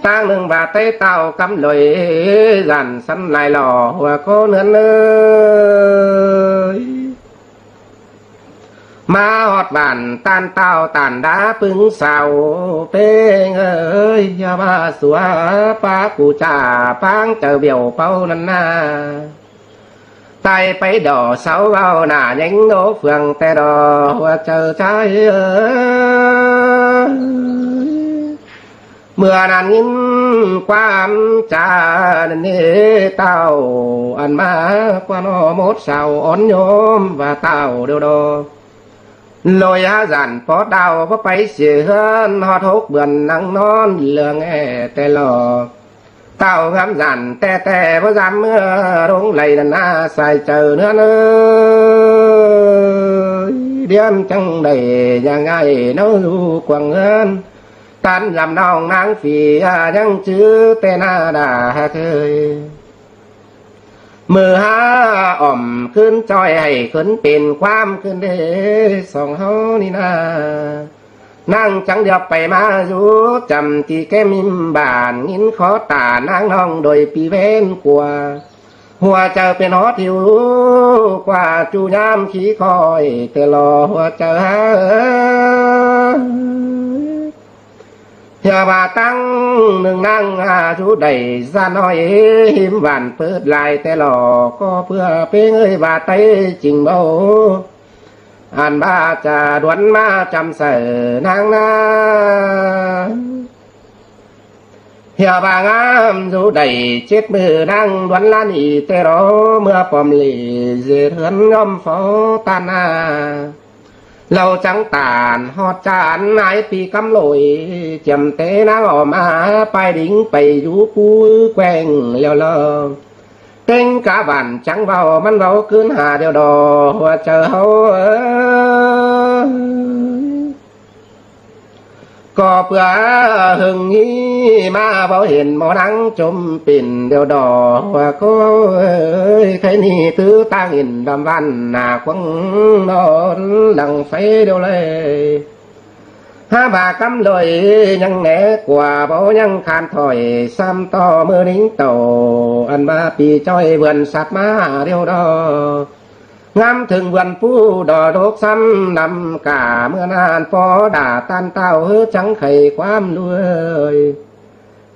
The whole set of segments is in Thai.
tang nương bà tây tàu cắm lồi dàn săn lại lò và cô nương ơi ma hót bản tan tao tàn đá pưng xào pê ơi ya ba xua pa cụ trà pang chờ biểu bao lần na tay bay đỏ sáu bao nà nhánh đố phường tè đỏ và chờ trái mưa nàn nghìn qua trà nên tao ăn má qua nó mốt xào ón nhôm và tao đều đồ lôi á giản phó đào phó bay xì hơn hót hốc bườn nắng non lừa nghe tè lò tao ngắm giản tè tè có dám mưa đúng lầy đàn na xài chờ nữa ơi điên chẳng đầy nhà ngày nấu du quảng hơn tan làm nòng nắng phì nhăng chứ tè na đà khơiมือหาอ่อมขึ้นจอยให้ขึ้นเป็นความขึ้นเด้สองเฮานี่นานั่งจังเดียวไปมาอยู่จำที่แกมิมบานงินขอตานางน้องโดยปีเว้นกว่าหัวเจอเป็นหอทิวกว่าจูยามขี้คอยแต่รอหัวเจอหาอย่ามาตั้งหนึ่งนั่งชูใดซาน้อยหิมหวานเปิดลายแต่หลอกก็เพื่อเพ่งเอ้ยบาไตจริงเบาอ่านบาจะดวนมาจำเสือนางนาอย่าบางามชูใดเจ็ดมือนั่งดวนล้านอีแต่รอเมื่อปอมหลีเสือเถือนย่อมฟอตานาเราจังตานหอดจานนายปีกำลอยจำเตนางออกมาไปดิ่งไปอยู่กูแกว่งเลี้ยวลเต็งกะบันจังเบามันเบาขึ้นหาเดียวดอหัวเจอเฮาก็เพื่อหึงนี้มาเบาเห็นหมอนังจมปิ่นเดียวดอหัวก็ใครนี่ถือตั้งอินดำวันหนาควังนอนดังไฟเดียวเลยห้าบากำเลยยังแหนกว่าเบายังคานถอยซ้ำต่อมือนิ้งโตอันบาปีจ้อยเบือนสัตว์มาเดียวดองามถึงวันผู้ดอดกซ้ำนำกาเมื่อนานพอด่าตันเต้าเฮือจังไข่ความด้วย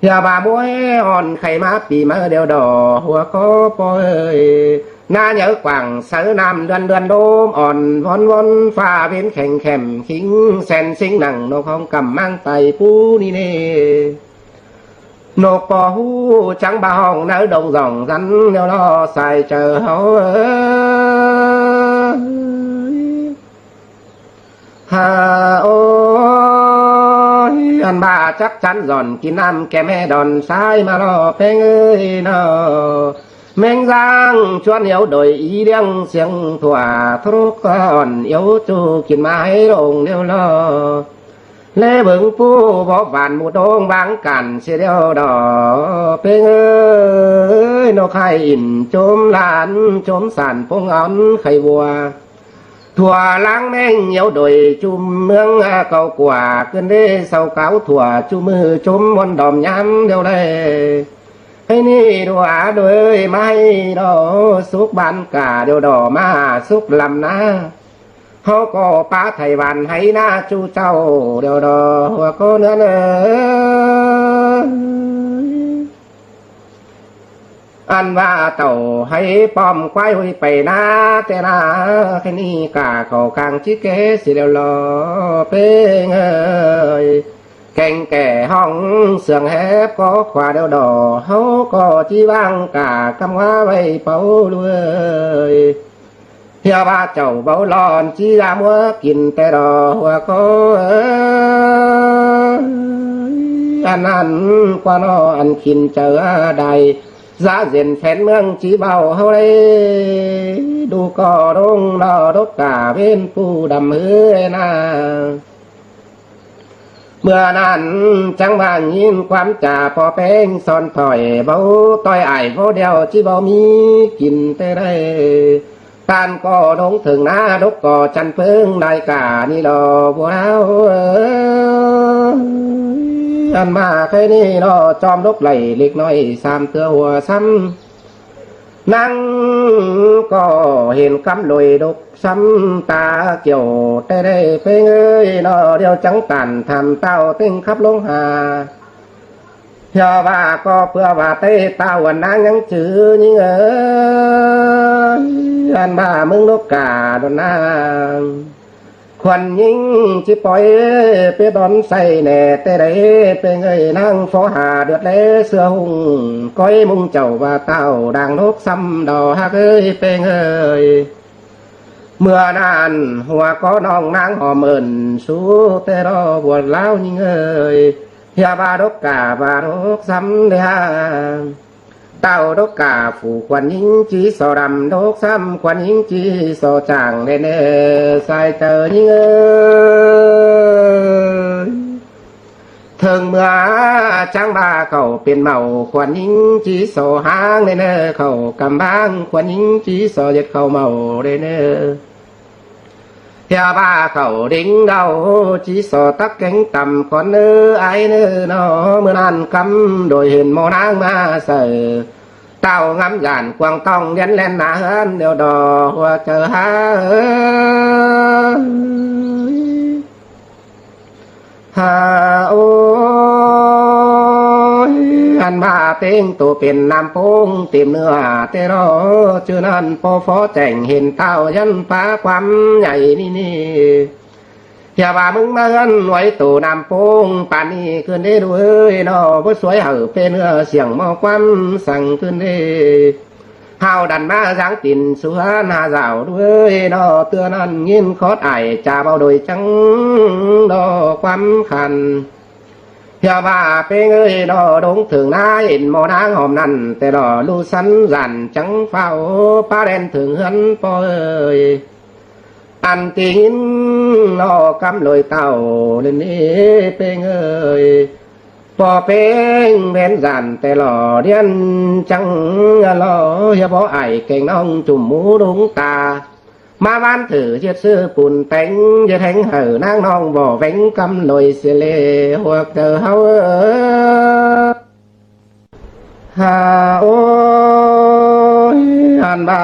อย่าบาบวยอ่อนไข่มาปีมาเดียวดอหัวก็ปอยหน้าเหยอะกว่างเสือนำเดือนโดมอ่อนวนฟ้าเป็นแข็งแข็มขิงแสนสิงหนังนกของกำมั่งไตปูนี่เน่นกปอหูจังบ่าห้องเนื้อดงดองรันเดี๋ยวรอใส่เจอเฮาฮาโออันบ่าจักจันหย่อนกินน้ำแกแม่ดอนสายมารอเพลงเอ้ยนอแมงจางชวนเอวโดยอีเลี้ยงเสียงถั่วทุกอ่อนเอวจูกินไม้ลงเดี๋ยวรอเล่เบิ่งผู้บ่หวานหมูโดงบางกันเสียเดียวดอเพลงเอ้ยนกไข่อินจมหลานจมสันพงอ่อนไข่วัวถั่วล้างแมงเหนียวโดยจุ่มเมืองเก่ากว่าขึ้นได้เศร้าเก่าถั่วจุ่มมือจุ่มบนดอมย้ำเดียวได้ให้นี่ดัวโดยไม่ดอสุกบานกาเดียวดอมาสุกลำนาเขาก็ป้าไทยวันให้หน้าจูเจ้าเดียวดอหัวก็เนื้ออันว่าเต่าให้ป้อมควายหุยไปนาแต่นาแค่นี้กาเขากลางชิเกสิเดียวรอเป้งเอ้ยแข่งแก่ห้องเสื่องแฮบก็ขวาเดียวดอเขาก็จีว่างกากำว่าไว้เป่าด้วยเฮียบ้าเจ้าเบาหลอนจีรามัวกินแต่ดอหัวก็อันนั้นกว่านออันขินเจอใดซาเย็นแฟนเมืองจีเบาเฮาเลยดูก็ดงดอดกกาเว้นผู้ดำมือนาเมื่อนั้นจังว่ายินความจ่าพอแป้งซ่อนถอยเบาต้อยไอ้พอเดียวจีเบามีกินแต่ได้ตานก็ดงถึงหน้าดกก็จันเพิ่งได้กานี่รอพวกเรา อันมาใครนี่เนาะจอมลกไหลเล็กน้อยสามเตือหัวซ้ำนั่งก็เห็นกำลอยดกซ้ำตาเกี่ยวแต่ได้ไปเงยเนาะเดียวจังตันทำเต้าเต้งขับลงหาเพื่อว่าก็เพื่อว่าเต้เต้าวันนางยังจื้อยิ่งอันบ้ามึงนกกาดนาง ควันยิงจิปล่อยไปดอนใส่แน่แต่ได้ไปเงยนั่งฟอหาเดือดเล่เสื้อหุ่งก้อยมุงเจ้าว่าเต้าดังนกซ้ำดอกฮักเอ้ยไปเงยเมื่อนานหัวก็น้องนางหอมเอินสู้แต่รอบวชเล้ายิงเอ้ยอย่าบาดกกาบาดกซ้ำเดียเต้าดกกาฝูควันยิงจีสอดำดกซ้ำควันยิงจีสอจางเน่ใส่เตอยิงเอ้ยถึงเมื่อจังบาเขาเป็นเมาควันยิงจีสอหางเน่เขากำบ้างควันยิงจีสอเย็ดเขาเมาเน่เฮียบ้าเขาดิ้งเดาจีสอตักแกงต่ำคนเนื้อไอเนื้อนอเมื่อนั้นกำโดยเห็นโมนางมาเสือเต้างำยานกวางต้องเลี้ยนแล่นหนาเฮินเดียวดอหัวเจอหาหาโอ้ยอันมาเต็งตัวเป็นน้ำพงเต็มเนื้อเตรอชื่อนั้นพอฟอแจ่งเห็นเต้ายันฟ้าความใหญ่นี่อย่าว่ามึงมาเงินไว้ตัวน้ำพงป่านนี้ขึ้นได้ด้วยนอผู้สวยเหอเป็นเนื้อเสียงมอความสั่งขึ้นได้เฮาดันมาสังตินสุฮานาสาวด้วยนอเตือนั้นยินคอดไอจ่าเบาโดยจังดอความขันอย่าว่าเป้งเอ้ยดอดงถึงน้าเห็นหมอนางหอมนั่นแต่ดอลูสันสันจังเฝ้าป้าแดนถึงเฮือนปอเอ้ยอันตีหินนอกำลอยเต่าเล่นนี้เป้งเอ้ยพอเป้งเว้นสันแต่หล่อเดียนจังหล่ออย่าบอกไอเก่งน้องจุ่มหมูดงตามาบ้านถือเชือดซื้อปุ่นแป้งจะแทงเห่อนางน้องบ่แหวงกำลอยเสียเล่หัวเจอเฮาหาโอ้ยอันบ้า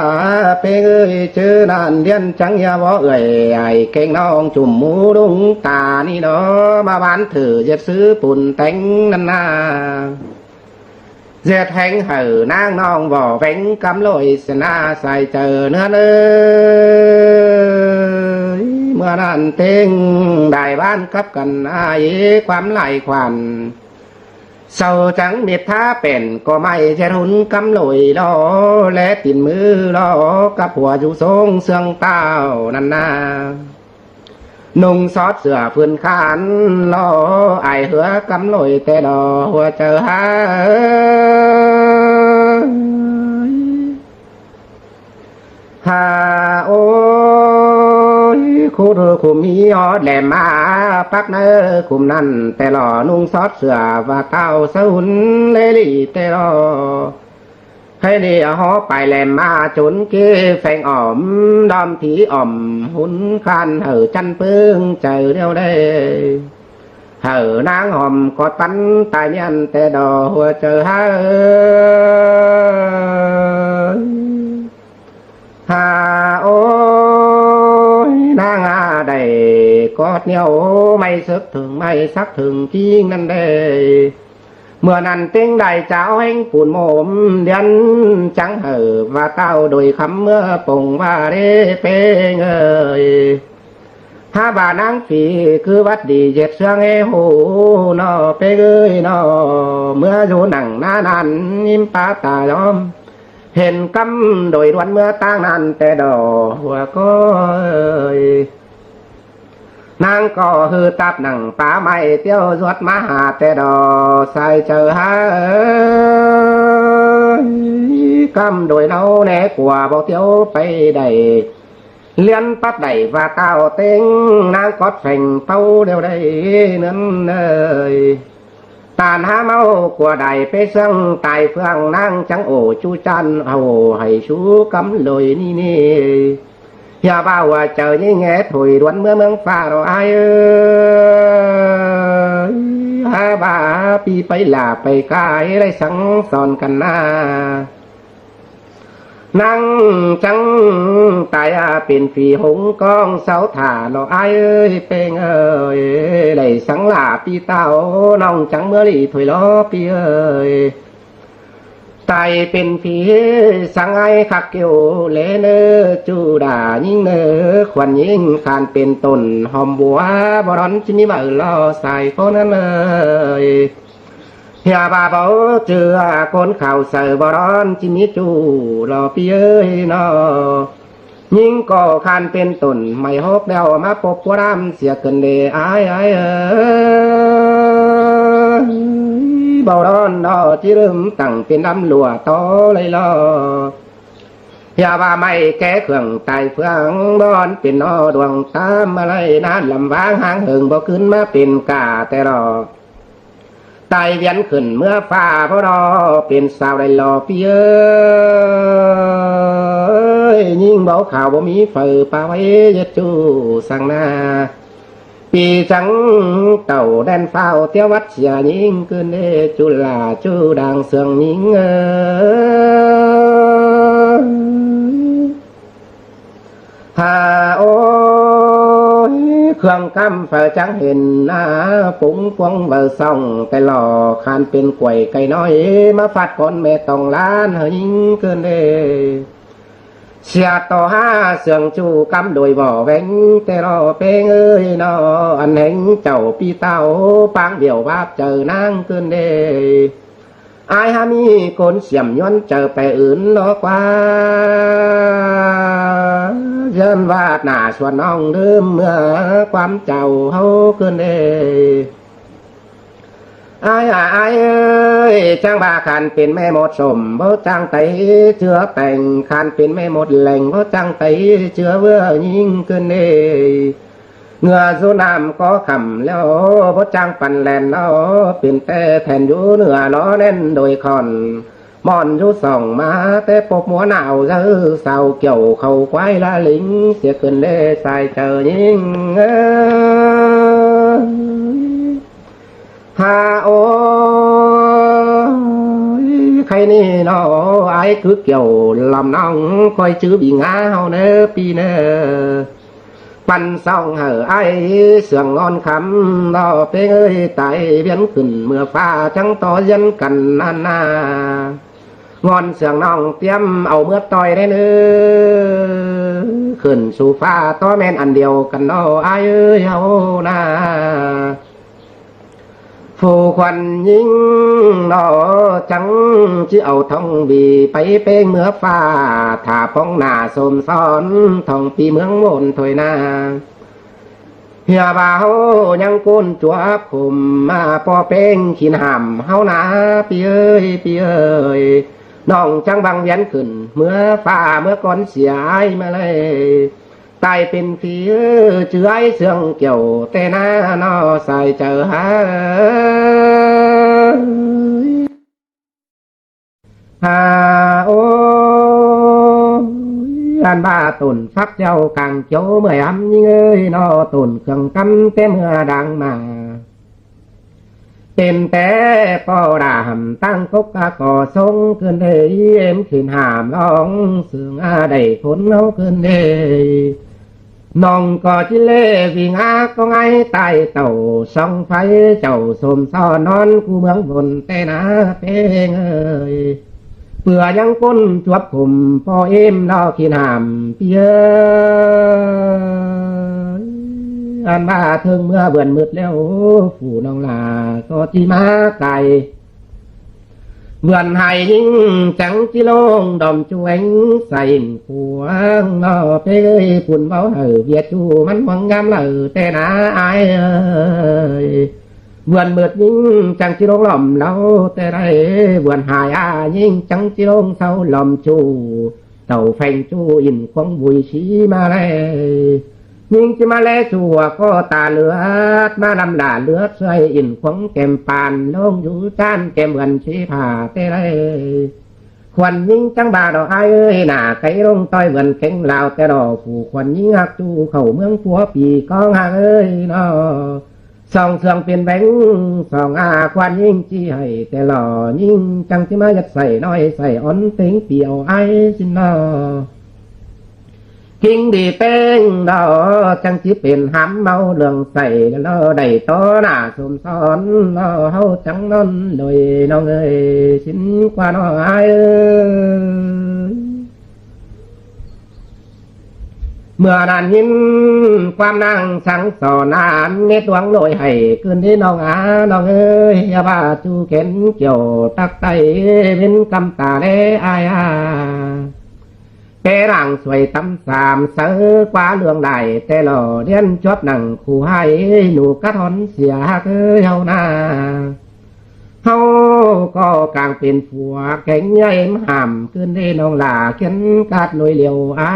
เป้งเอ้ยเจอนานเดียนจังอย่าบอกเอ้ยไอเก่งน้องจุ่มหมูดงตานี่เนาะมาบ้านถือเชือดซื้อปุ่นแป้งนั่นนาเจ็ดแห่งเห่อนางน้องบ่แหวงกำลอยเสนาใส่เจอเนื้อเนื้อเมื่อนั้นเต็งได้บ้านกับกันอาเยความไหลควันเศร้าจังเม็ดท้าเป็นก็ไม่ใช่ทุนกำลอยรอและติดมือรอกับหัวอยู่ทรงเสื่องเต้านั่นนานุ่งซอดเสื้อพื้นขานรอไอเหือกำลอยแต่ดอหัวเจอหาหาโอ้ยคู่เธอคุมมีอดแหลมมาปักเนอคุมนั่นแต่หล่อนุ่งซอดเสื้อว่าเต้าสุนเลลี่แต่รอให้เดียหอไปแหลมมาจนเก้แฝงอ่อมดอมถีอ่อมหุ่นคันเห่อจันเปิ้งเจอเดียวได้เห่อนางหอมกอดปันตายเนียนแต่ดอหัวเจอหาหาโอ้ยนางอาได้กอดเหนียวไม่ซึกถึงไม่ซักถึงกิ้งนั่นได้เมื่อนั้นเต็งได้เจ้าแห่งปุ่นโมมเดียนจังเห่อว่าเต้าโดยคำเมื่อปงว่าเรเปงเอ่ยถ้าบานางฝีคือวัดดีเจ็ดเสื่องเอหูนอเปเอ้ยนอเมื่ออยู่หนังหน้านั้นยิ้มปาตาล้อมเห็นกำโดยดวนเมื่อตั้งนั้นแต่ดอหัวก็นางก็ฮือตับหนังป่าไม้เตี้ยวสวดมาหาแต่ดอใส่เจอหากำโดยเราแน่กว่าบอกเตี้ยวไปได้เลี้ยนปัดได้ว่าเต้าเต็งนางกอดแฝงเต้าเดียวได้นั่นเลยตานหาเมากว่าใดไปเสื่องตายเฟืองนางจังโอจูจันเอาให้ชูกำเลยนี่อย่าบ่าว่าเจอนี่แง่ถอยดวนเมื่อเมืองฟ้าเราไอ้ให้ บาปีไปหลาไปกายไรสังสอนกันหน้านั่งจังตายเป็นฝีหงกองเสาถ่าเราอายเอ้ยเป็นเอ้ยได้สังหลาปีเต้าน้องจังเมื่อรีถอยล้อปีเอ้ยตายเป็นผีสังไอคักเกี่ยวเลเนอจูด่ายิ่งเนอขวัญยิ่งขานเป็นตนหอมบัวบร้อนชิมิบ่ลอใส่คนนั้นเอ้ยเฮียบาเบาเจือคนข่าวใส่บร้อนจิมิจูรอปีเอ้ยนอยิ่งก็ขานเป็นตนไม่ฮกเดามาปบกัวรำเสียเกินเดอายเอ้ยเบาร้อนดอที่เริ่มตั้งเป็นน้ำหลัวต่อเลยลออย่าว่าไม่แก้เครื่องตายเฟืองบอนเป็นนอดวงตามอะไรนานลำวางหางเหิงบ่ขึ้นมาเป็นกาแต่รอตายเวียนขึ้นเมื่อฟ้าเพราะรอเป็นสาวได้รอพี่เอ้ยยิ่งเบาข่าวบ่มีเฟือป่าไว้ยจูสังนาปีจังเต่าแดนเฝ้าเที่ยววัดเสียยิ่งขึ้นเอจุลาจูดังเสืองยิ่งหาโอ้ยเครื่องกำเฝอจังเห็นหน้าปุ๋งปวงเบอร์ส่องแต่หล่อคานเป็นกล้วยไก่น้อยมาฟาดคนแม่ต้องล้านเฮยิ่งขึ้นเอเสียต่อห้าเสืองจูกำโดยบ่อแหวงแต่รอเพลงเอ้ยนออันแห่งเจ้าปีเต้าปางเดี่ยวบาบเจอนางขึ้นเดอายฮามีคนเสียมย้อนเจอไปอื่นนอกว่าเยินวาดหน้าชวนน้องเดิมเมื่อความเจ้าเฮาขึ้นเดอายเอ้ยจ้างบาขันเป็นแม่หมดสมบ่จ้างไตเชื้อแต่งขันเป็นแม่หมดแหล่งบ่จ้างไตเชื้อเวื่อยิ่งขึ้นเอ้เงือสุนามก็ขำแล้วบ่จ้างปันแลนเนาะเป็นแต่แทนอยู่เหนือล้อเล่นโดยคอนมอนอยู่ส่องมาแต่ปบหัวหนาวเจอเศร้าเกี่ยวเข้าควายละลิงเสียขึ้นเด้ใส่เจอยิ่งฮาโอ้ยใครนี่เนาะไอ้คือเกี่ยวลำน้องคอยชื่อบีงาเฮาเนอปีเนอปันส่องเหอไอ้เสื่องงอนคำเนาะเพลงเอ้ยไตเวียนขึ้นเมื่อฟ้าจังต่อยันกันนานางอนเสื่องน้องเตรียมเอาเมื่อต่อยได้เนอขึ้นสู่ฟ้าต่อแม่นอันเดียวกันเนาะไอ้เอ้ยเฮานาผู้ควันยิงนอจังที่เอาทองบีไปเป้งเมื่อฟ้าถ้าป้องหน้าสมซ้อนทองปีเมืองมนถอยนาเฮียบ่าวยังก้นจัวผมมาปอเป้งขินห่ำเฮานาปีเอ้ยปีเอ้ยน้องจังบังเวียนขึ้นเมื่อฟ้าเมื่อก่อนเสียมาเลยตายเป็นผีเจือยเสื่องเกี่ยวแต่หน้านอใส่เจอหาโอ้อันบ้าตุนฟักเจ้ากังโจเมื่อำยิ่งเอ้ยนอตุนเครื่องกำแต่เมื่อดังมาเป็นแต่ปอดามตั้งกกก่อทรงขึ้นเอ้ยเอ็มขึ้นหามร้องเสื่องได้คนเอาขึ้นเอ้ยน้องก็จิเล่วิ่งก็ไงตายเต่าส่องไฟเจ้าสมซ้อนอนกูเมืองบนแต่นาเพลงเอ้ยเปื่อยังก้นจวบผมพอเอ็มดอกขีนามเปียอันบ้าเทิงเมื่อเบื่อมืดแล้วผู้น้องลาก็ที่มาไกลเบื่อนหายยิ่งจังจิโลงดอมจวงใส่ผัวนอเป้ยปุ่นเบาเหอเวียดจูมันหวังงามเหล่อแต่นาอายเอ้ยเบื่อนมืดยิ่งจังจิโลงหล่อมเล่าแต่ไรเบื่อนหายยิ่งจังจิโลงเศร้าหล่อมจูเต่าแฝงจูอินของบุยชีมาเลยยิ่งจะมาแลชัวก็ตาเลือดมาดำด่าเลือดใส่อินของแก้มปานลงอยู่จ้านแก้มเหมือนชีผ่าเตะไรควันยิ่งจังบาดอกไอ้เอ้ยหน้าไก่ลงต้อยเหมือนเข่งลาวแต่ดอกผู้ควันยิ่งหักจูเข้าเมืองผัวปีกองหักเอ้ยนอ สองเสืองเป็นแบงสองอาควันยิ่งจี้ให้แต่หล่อยิ่งจังที่มายัดใส่น้อยใส่อ้อนเต็งเปียวไอ้สินนอกิงดีเป้งดอจังที่เป็นห้ำเมาเรื่องใส่แล้วได้ต่อหน้าสมสอนเราเฮาจังนอนโดยน้องเอ้ยสินกว่าน้องไอ้เมื่อนานยินความนั่งสังสอนนานเงตวงลอยให้คืนที่น้องน้องเอ้ยอย่าบ้าจูเข็นเกี่ยวตักไตเป็นกำตาเล่อายเปรังสวยตำสามเสือกว่าเรื่องใดแต่หล่อเดียนจบหนังคู่ให้หนูกระทอนเสียเอ้ยเฮาหน้าเฮาก็กลางเป็นผัวแข็งใหญ่ห่ำขึ้นได้น้องหลาเขียนกาดหน่วยเหลียวไอ้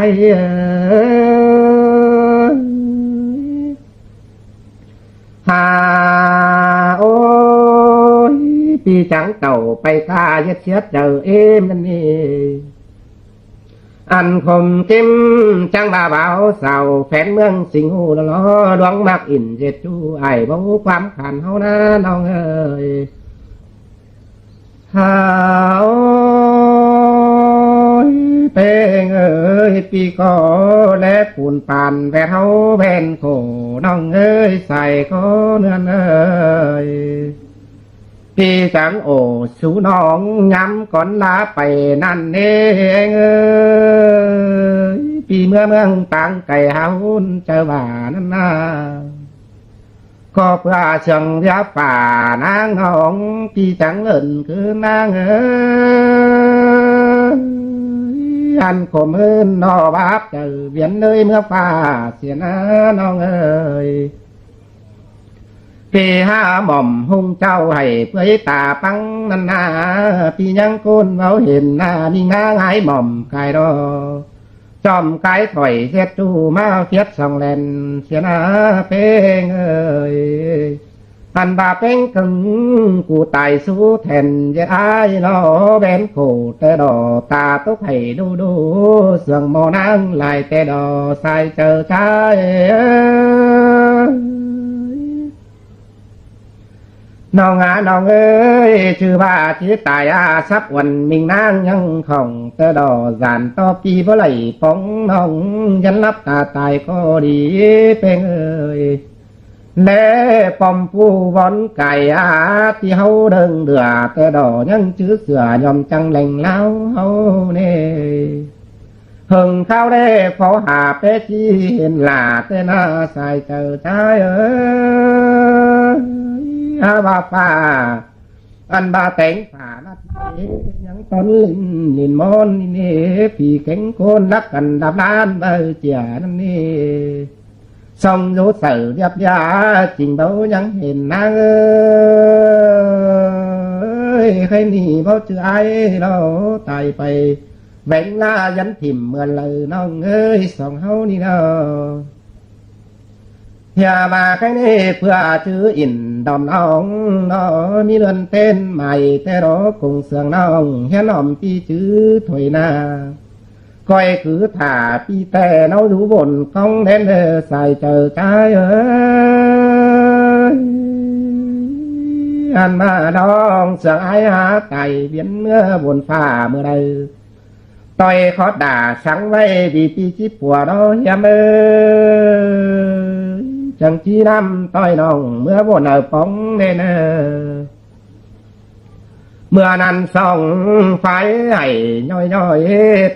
หาโอ้ยปีจังเต่าไปกาเย็ดเชียดเจอเอ็มนั่นนี่อันคมจิ้มจังบ่าเบาเสาแฟนเมืองสิงหูละล้อดวงมักอินเจ็ดจูไอ้บ่ความขันเฮานะน้องเอ้ยหาวเป้งเอ้ยปีก็และปูนปานแวดเฮาแผ่นโขน้องเอ้ยใส่ก็เนื้อเอ้ยปีจังโอสูน้องย้ำก่อนลาไปนั่นเองเอ้ยปีเมืองต่างไก่เฮาเจอว่านั่นนาก็เพื่อเชิงยาป่านางน้องพี่จังเอินคือนางเอ๋ยอันขมเอินนอบาบเจอเวียนเลยเมื่อฟ้าเสียนะน้องเอ๋ยพี่หาหม่อมหุงเจ้าให้เพื่อตาปังนันนาพี่ยังคุ้นเขาเห็นหน้ามีงาหายหม่อมกายรอจอมกายถอยเสียจูมาเฟียดสองแลนเสียนาเป้งเอ้ยอันบาเป้งกึ่งกูตายสู้แทนจะอายล้อแบนโคแต่ดอตาตุกให้ดูเสื่องมอนั่งลายแต่ดอใส่เจอชายน้องน้องเอ้ยชื่อว่าชื่อตายสับวันมิงนางยังของเตอดอจานต่อปีบ่ไหลปองน้องยันรับตาตายก็ดีเป็นเอ้ยและปอมผู้วอนไก่ที่เฮาเดินเดือเตอดอยังชื่อเสือยอมจังแหล่งเล้าเฮาเน่หึงข้าวได้พอหาเปชีเห็นหลาเตน่าใส่เจอชายเอ้ยอาบาป่าอันบาแต่งป่านาทียังต้นลินมอนนี่พี่แข็งโคนรักกันดับล้านเบอร์เจียนั่นนี่ส่องรู้สื่อเรียบยาจริงเบายังเห็นนางเอ้ยใครหนีเบาชื่อไอ้เราตายไปแบ่งลายันถิ่มเมื่อเลยน้องเอ้ยส่องเฮานี่เนาะอย่ามาใครนี่เพื่อชื่ออินดอมน้องน้อมีเรือนเต้นใหม่แต่รอคงเสืองน้องแค่น้อมปีชื่อถอยนาก้อยคือถ่าปีแต่เนาดูบนกองแดนใส่เจอใจเอ้ยอันมาดองเสืองไอ้หาไก่เบียนเมื่อบนฟ้าเมื่อใดต่อยขอด่าสังไว้ดีปีชิปัวน้อยยามเอ้ยจังจีน้ำต้อยน้องเมื่อบนปองเนเมื่อนั้นส่องไฟไอ้ย่อย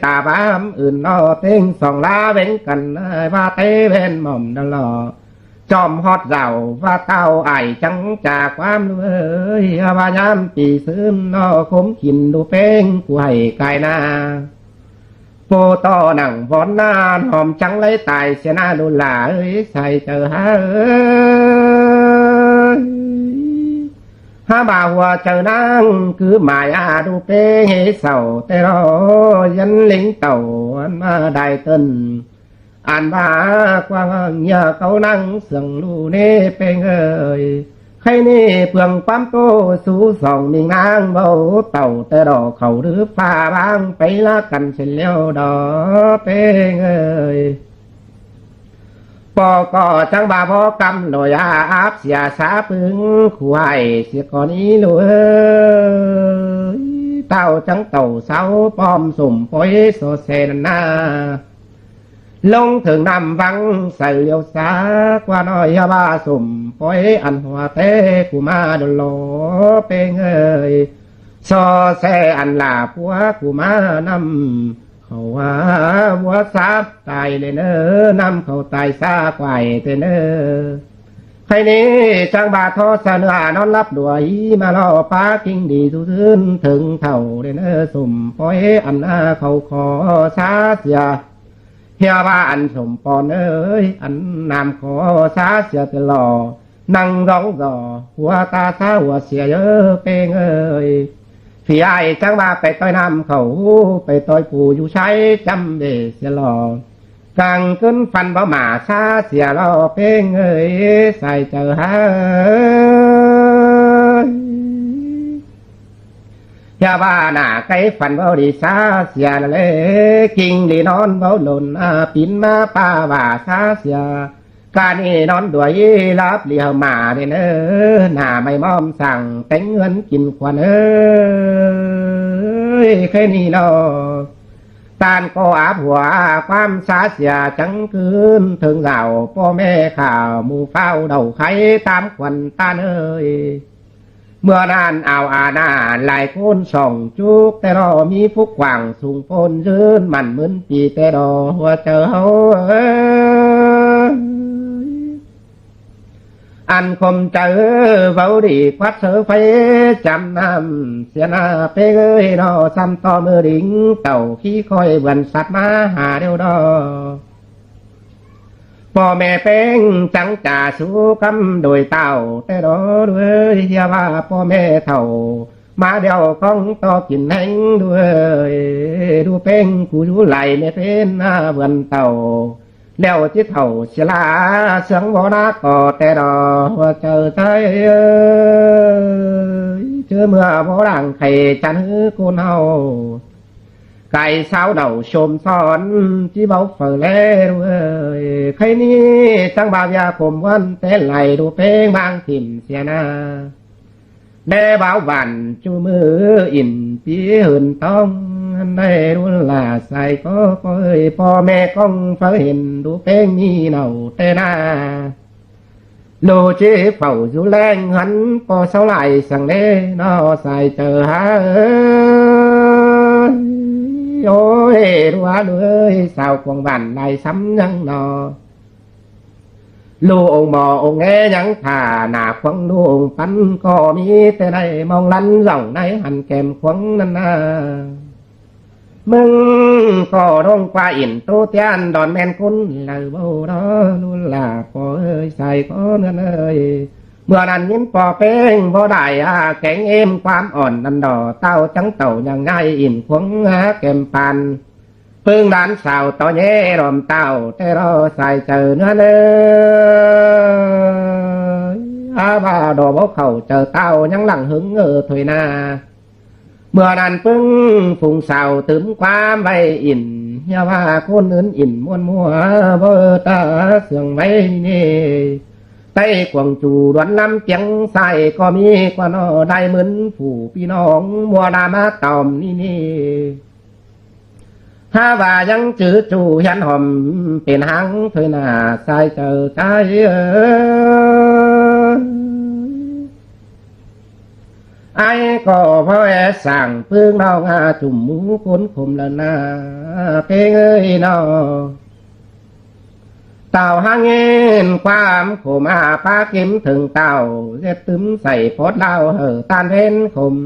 ตาบ้ามอื่นนอเต็งส่องลาเว้นกันว่าเต้เว้นหม่อมดังหล่อจอมฮอดเจ้าว่าเต้าไอ้จังจากความเลยว่ายามปีซึมนอคมขินดูเป้งกูให้กายนาโปต่อหนังบอนนานหอมจังเลยตายเสียหน้าดูหลาเอ้ยใส่เจอฮะบ่าวหัวเจอนางคือหมายดูเป้งให้เศร้าแต่รอยันลิงเต่าอันมาได้ต้นอ่านบ้ากว้างอย่าเขานั่งเสื่องลูเน่เป้งเอ้ยใครนี่เพื่องปั๊มโตสู้สองมิงนางเบาเต่าแต่ดอกเขาหรือฟ้าบางไปละกันเฉลียวดอเป้งเอ้ย ปอก็จังบาพอกำลอยอาบเสียสาพึงขวายเสียก่อนนี้เลยเต้าจังเต่าเสาปอมสุ่มปอยโซเซนนาลงถึงนำวังใส่เลียวสากว่าน้อยบาสุ่มปอยอันหัวเตกูมาดลอเปงเอ้ยโซเซอันลาผัวกูมานำเขาว่าวัวซับตายเลยเนอนำเขาตายซาควายเตเนอใครนี้จังบาทอเสนอนอนรับด้วยมาล่อปากิ้งดีทุทืนถึงเท่าเลยเนอสุ่มปอยอันอาเขาขอซาเสียเฮียว่าอันสมปอนเอ้ยอันนามขอซาเสียตลอนั่งร้องรอหัวตาซาหัวเสียเยอะเปงเอ้ยพี่ไอ้จังมาไปต่อยน้ำเขาไปต่อยปู่อยู่ใช้จำเดเสียหล่อกลางขึ้นฟันบ่หมาซาเสียหล่อเป้งเอ้ยใส่เจอหาอย่าว่าหน้าไก่ฟันบ่ดีซาเสียละเลยกิ่งดีนอนบ่หล่นปินมาป้าว่าซาเสียการนี่นอนด้วยรับเลี้ยวมาเนี่ยเนอหน้าไม่มอมสั่งแต่งเงินกินควันเอ้ยแค่นี้เนาะตานก็อาบหัวความสาเสียจังคืนถึงเราพ่อแม่ข่าวมูเฝ้าเดาไข่ตามควันตาเอ้ยเมื่อนานเอาอาณาหลายคนส่องจุกแต่รอมีฟุกกว่างสูงพ้นยืนมันเหมือนปีแต่รอหัวเจอเฮาอันคมเจอเบาดีควัดเสือไฟจำน้ำเสียหน้าเป้ยนอซ้ำต่อมือดิ่งเต่าขี้คอยเบือนสัตว์มาหาเดียวดอพ่อแม่เป้งจังจ่าสู้กำโดยเต่าแต่รอด้วยเฮียว่าพ่อแม่เท่ามาเดียวคล้องต่อกินแห้งด้วยดูเป้งกูดูไหลไม่เป็นหน้าเบือนเต่าแล้วที่เท่าเสลาเสียงวนาก็แต่ดอว่าเจอใจเจอเมื่อบ่ดังไข่จันฮือกูเฮาไก่สาวเดาชมซ้อนที่เบาเฝอเล่ด้วยใครนี้จังบาวยาผมวันแต่ไหลดูเพลงบางถิ่มเสียนาแม่บ่าวบันจูมืออินปีหืนต้องได้รู้ลาใส่ก็เอ้ยพ่อแม่ก้องเฝ้าเห็นดูเพลงมีเนาแต่หน้าโลเจเฝ้าอยู่แรงหันพอเสาไหลสั่งเล่นอใส่เจอหาโอ้ยรัวเลยสาวควงบันได้ซ้ำยังนอลูกองหมอองแงยังผ่าหนาควงลูกปันก็มีแต่ได้มองลันหล่องในหันแก้มควงนั่นนามึงก็ร้องกว่าอินโตเตียนดอนแมนคุณเลยบ่รอลุลาพอเอ้ยใส่ก็เนื้อเอ้ยเมื่อนั้นยิ้มปอเป้งบ่ได้แข็งเอ็มความอ่อนนันดอเต้าจังเต่ายังไงอินควงแก้มปันพึ่งด้านสาวต่อเย่รอมเต้าแต่รอใส่เจอเนื้อเอ้ยว่าดอกบ่เข้าเจอเต้ายังหลังหึงถอยหน้าเมื่อนั้นปึ้งฟุงสาวถึงความไว้อินอย่าว่าคนอื่นอินม้วนมัวเบอตาเสื่องไว้นี่ใต้กวางจูดวนลำเจียงใส่ก็มีกว่านอได้เหมือนผู้พี่น้องมัวดามาตอมนี่ถ้าว่ายังจื้อจูยันหอมเป็นหังเธอหน้าใส่เจอใจไอ้ก็เพราะสั่งพึ่งน้องจุ่มหมูคนขมละนาเพลงเอ้ยน้อเต่าหางเงินความขมปาเข็มถึงเต่าเล็ดตึมใส่พดเล่าเหอตานเพ้นขม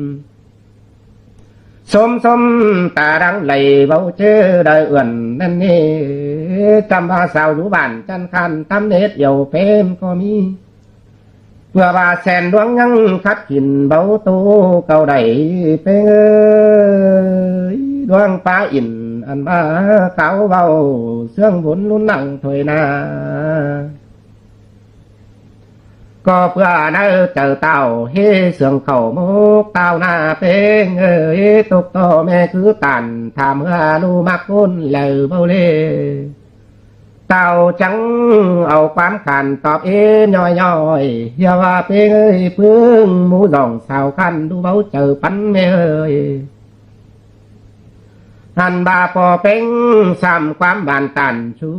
สมตาดังไหลเบาเจอได้เอื่อนนั่นนี่จำว่าสาวอยู่บ้านจันคันตำเน็ดเหี่ยวเพมก็มีเพื่อว่าแสนดวงยังคัดกินเบาตูเก่าใดเป้งเอ้ยดวงป้าอินอันบ้าเก่าเบาเสื่องบุญลุ้นนั่งถอยนาก็เพื่อเนอเจอเต่าเฮเสื่องเข่ามุกเต่าหน้าเป้งเอ้ยตกต่อแม่คือตันทำเมื่อลูมักคุ้นเหล่าเบาเล่ เต่าจังเอาความขันตอบเอ็มย่อยอย่าว่าเป้งเอ้ยเพิ่งหมูดองสาวคันดูเบาเจอปันแม่เอ้ยหันบาปอเป้งซ้ำความบานตันชู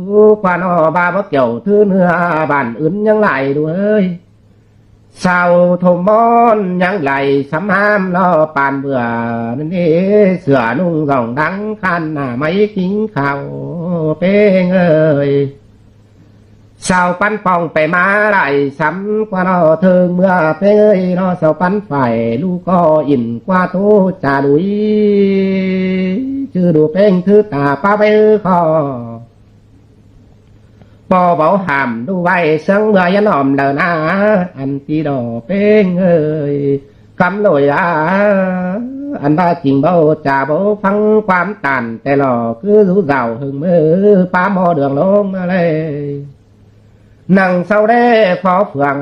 กว่านอบาบ่เกี่ยวถือเนื้อบานอื่นยังไหลด้วยสาวทมอนยังไหลสำหามรอปานเบื่อนั่นเอเสือนุ่งรองดังคันหน้าไม่กินข้าวเป้งเอ้ยสาวปันปองไปมาไหลซ้ำกว่านอเธอเมื่อเป้งเอ้ยนอสาวปันไฟลูกก็อินกว่าโตจ่าดุยชื่อดูเป้งถือตาป้าไปคอปอเบาหามดูไว้เสียงเมื่อยันหอมเดินอาอันตีดอเป้งเอ้ยคำลอยอันบ้าจริงเบาจ่าเบาฟังความตันแต่หล่อคือรู้เก่าหึงมือป้าหมอเดืองลงมาเลยนั่งเศร้าได้พอเฟือง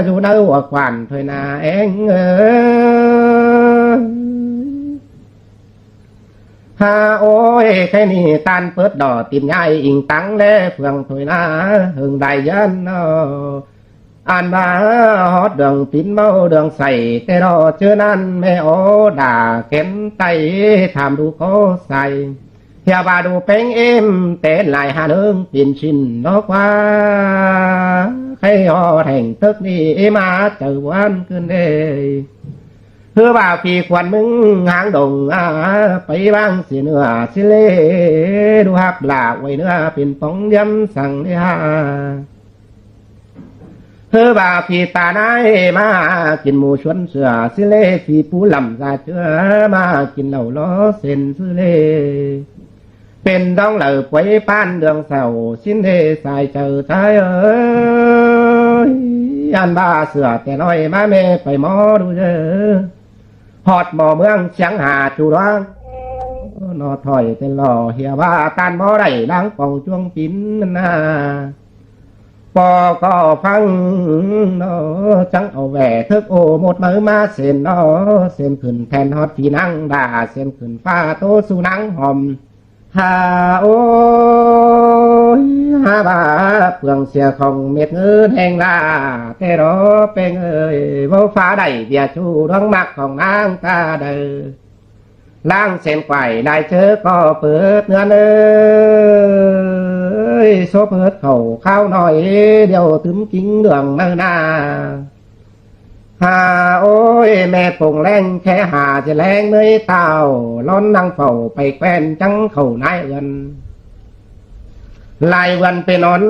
อยู่ในหัวควันถอยนาเองฮาโอ้ยแค่นี้ตันเปิดดอติมใหญ่อิงตังเล่เฟืองถอยนาหึงได้ยันอันมาฮอดเดืองปินเมาเดืองใส่แต่รอเจอนั้นแม่โอด่าเข็นไตทำดูเขาใส่เฮียบาดูเป้งเอ็มเต้นลายหาเดิงปินชินนกว่าใครฮอแห่งตึกนี้มาเจอวันขึ้นเด้เพื่อบ่าปีควันมึงหางดงไปบ้างเสียเนื้อสิเลดูฮับหลากไว้เนื้อเป็นป้องย้ำสั่งได้ฮะเพื่อบ่าปีตาหน้ามากินหมูชวนเสือสิเลปีปูลำซาเชื้อมากินเหล่าล้อเส้นสิเลเป็นดองเหล่าป่วยป้านเดืองเสาสิ้นเดสายเจอไทยเอ้ยอันบ้าเสือแต่น้อยมาเมไปหมอดูเจอฮอดหมอเมืองเชียงหาจูร้างนอถอยแต่หล่อเหียว่าตานหมอได้ล้างป่องช่วงปินนาปอก็ฟังนอจังเอาแหวทึกโอหมดมือมาเส้นนอเส้นขึ้นแทนฮอดพี่นั่งด่าเส้นขึ้นฟ้าโตสู่นังหอมฮาโอ้ยฮาบาเปลืองเสียของเม็ดเงินแห่งลาแต่รอเป็นเอ้ยว่าฟ้าได้เบียชูร้องมักของนางตาเด้อล่างเส้นไกวได้เจอก็เปิดเงินเอ้ยโซเปิดเขาข้าวหน่อยเดี๋ยวถึงกิ้งเดืองเมื่อนาฮาโอ้ยแม่ปงแรงแค่หาจะแรงเมื่อเต่าล้อนนั่งเฝ้าไปแควนจังเข่านายเอินลายวันไปนอน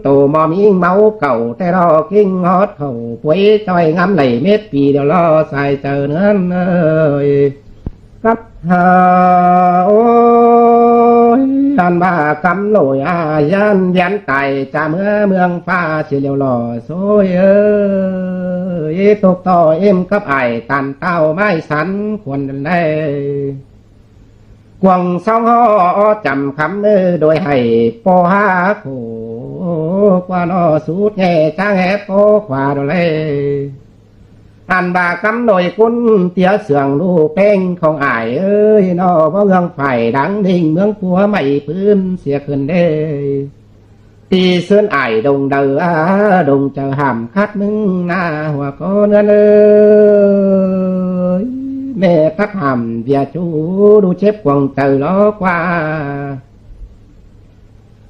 โตมอมิงเมาเก่าแต่รอกิ้งฮอดเข่าป่วยจอยงำไหลเม็ดปีเดี๋ยวรอใส่เจอเนื้อเอ้ยกับฮาโอ้ยอันบ้ากำหน่อยยันยันไตจะเมื่อเมืองฟ้าเสียเลียวหล่อโซยเอ้ยตกต่อเอ็มกับไอตันเต้าไม้สันควรได้กวงสองห่อจำคำโดยให้ปอหาโขกว่านอสูดแง่จ้างแห่ปอขวาดเลยอันบากำหน่อยคุณเตียเสืองลูกเป้งของอายเอ้ยนอเพราะเมืองไฟดังดิ่งเมืองปัวไม่พื้นเสียขึ้นเด้ตีเสื้ออายดงเดือดงเจอหำคัดมึงหน้าหัวก็เนื้อเลยแม่คัดหำเบียจูดูเจ็บกวงเจอล้อกว่า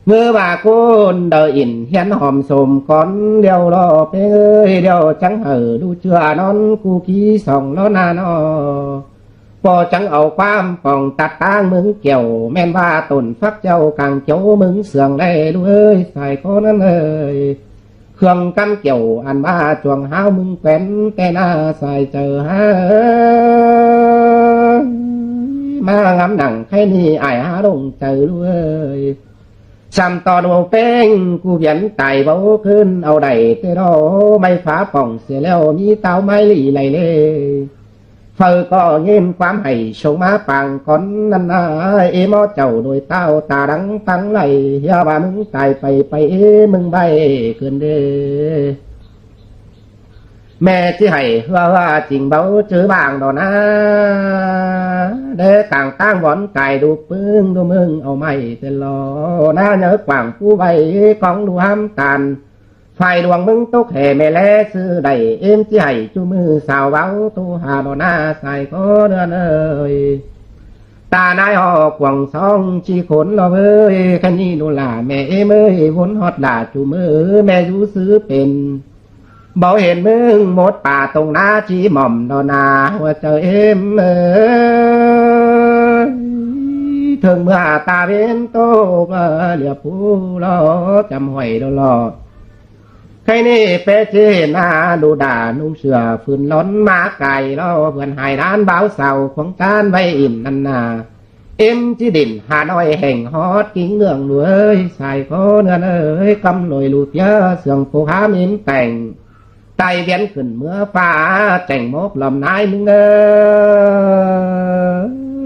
เมื่อว่าคนเดินอินเฮียนหอมสมก่อนเดียวรอไปเอ้ยเดียวจังดูเชื่อนอนกูขี้ส่องแล้วนานอพอจังเอาความป่องตัดตางมึงเกี่ยวแม่นว่าต้นฟักเจ้ากางเจ้ามึงเสื่องได้ดูเอ้ยใส่คนนั้นเลยเครื่องกำเกี่ยวอันว่าจวงห้าวมึงเป็นแต่หน้าใส่เจอฮะมางำหนังแค่นี้ไอ้หาลงเจอด้วยจำตอนโอเป้งกูเขียนไต่เบาขึ้นเอาได้แต่รอไม่ฟ้าป่องเสียแล้วมีเต้าไม้หลีไหลเล่เฟอก็เงินความให้ชงมาปังก่อนนั่นนะเอมอเจ้าโดยเต้าตาดังตังไหลเฮียว่ามึงตายไปมึงใบขึ้นเด้ แม่ที่ให้ว่าจริงเบาเจอบางดอกนะเด้ต่างตั้งบอนไก่ดูปึ้งดูมึงเอาไม่เตลอหน้าเนื้อกว่างผู้ใบของดูห้ามตันไฟดวงมึงตกแห่แม่แลซื้อได้เอ็มที่ให้จูมือสาวเบาตัวหาดอกหน้าใส่ก็เดือนเอ้ยตานายหอกหวังซองชีขนเราเอ้ยแค่นี้ดูล่ะแม่เอ้ยวนฮอดด่าจูมือแม่ยูซื้อเป็นเบาเห็นมึงหมดป่าตรงหน้าจีหม่อมดอนาว่าเจอเอ็มถึงเมื่อตาเว้นโตเหลือผู้รอจำหอยดอลอใครนี่เปเจนาดูด่านุ่งเสือฝืนล้นมาไก่รอเพื่อนหายด้านเบาเสาของการไว้อินนันนาเอ็มจีดินหาน้อยแห่งฮอดกิ้งเนื่องรวยใส่โคเนื้อเอ้ยกำลอยลูกเยอะเสื่องผู้หามินแต่งไตเวียนขึ้นเมื่อฟ้าแจ่งมกลำนายมึง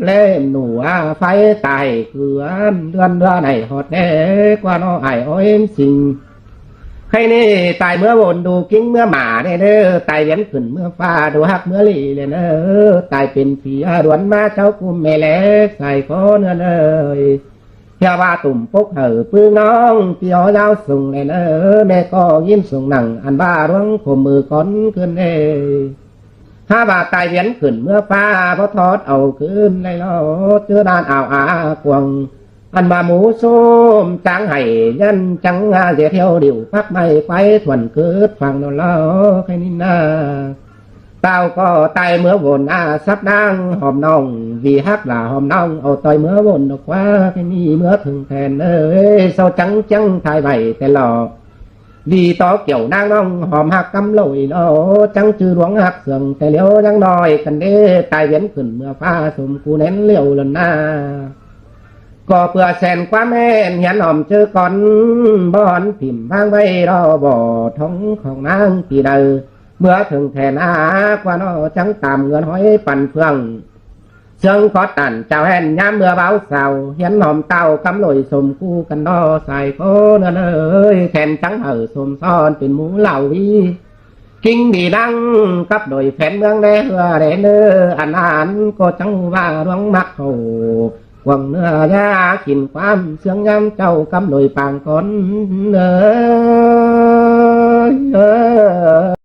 เล่มหนูไฟตายเกลือนเดือนไหนหอดแน่กว่าน้อไออ้อยสิงใครนี่ตายเมื่อวนดูกิ้งเมื่อหมาเนี่ยเด้อตายเวียนขึ้นเมื่อฟ้าดูหักเมื่อลีเลยเนอตายเป็นผีดวนมาเจ้ากุมแม่เล็กใส่คอเนื้อเลยเที่ยวว่าตุ่มปกเหอปื้น้องเที่ยวยาวส่งเลยเนอแม่ก็ยิ้มส่งหนังอันบ้าร้องข่มมือก้อนขึ้นเอ้ถ้าบาตายเวียนขึ้นเมื่อฟ้าพอทอดเอาขึ้นเลยล้อเจอด้านอ่าวกวงอันมาหมูส้มจังไห้ยันจังเสียเที่ยวเดี่ยวพักไม่ไปทวนเกิดฟังนอนเล่าใครนี่นาเต้าก็ตายเมื่อวนซับนางหอมน้องvì hát làหอมน้องเอาต่อยเมื่อวนดอกว่าแค่นี้เมื่อถึงแทนเอ้ยเศร้าจังจังทายใบแต่หล่อvìต่อเกี่ยวนางน้องหอมหักกำลอยล้อจังจือหลวงหักเสื่องแต่เลี้ยวยังน้อยกันเด้ตายเวียนขึ้นเมื่อฟ้าสมกูเน้นเลี้ยวลันนาก็เพื่อแสนความแม่นเหียนหอมเจอก่อนบอนพิมพ์วางไว้รอบ่อท้องของนางปีเดอเมื่อถึงแทนกว่าน้อจังตามเงินห้อยปั่นเฟืองเชิงขอตันเจ้าแห่นย้ำเมื่อเบาเสาเหียนหอมเต้ากำลอยสมคู่กันนอใส่โคเนื้อเอ้ยแทนจังสมซ้อนเป็นหมูเหล่าวีกิ้งดีดังกับโดยแฟนเมืองแดเฮือแดเนออันนั้นก็จังว่าดวงมักเขาหวังเนื้อยากินความเสื่องย้ำเจ้ากำลอยปางก้นเนอ